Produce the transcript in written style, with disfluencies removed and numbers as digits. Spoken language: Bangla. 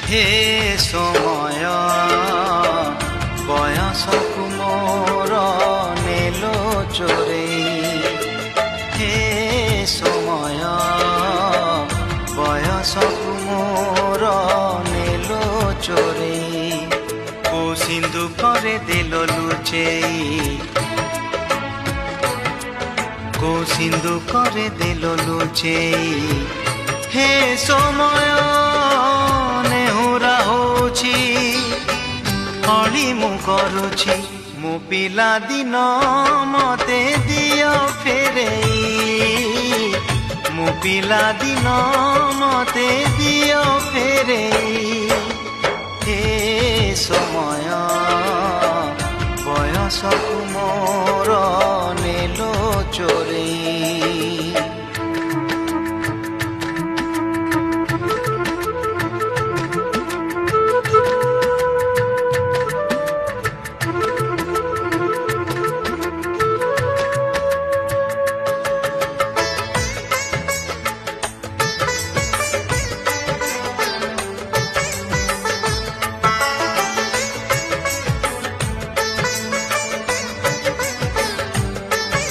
হে সময় বয়সকু মোর নেল চোরেই। হে সময় বয়সকু মোর নেল চোরেই। কো সিন্ধু করে দিল লুচেই, কো সিন্ধু করে দিল লুচেই। হে সময় ନେହୁରା ହଉଛି ଅଳି ମୁଁ କରୁଛି। ମୋ ପିଲା ଦିନ ମତେ ଦିଅ ଫେରେଇ, ମୋ ପିଲା ଦିନ ମତେ ଦିଅ ଫେରେଇ। ହେ ସମୟ ବୟସକୁ ମୋ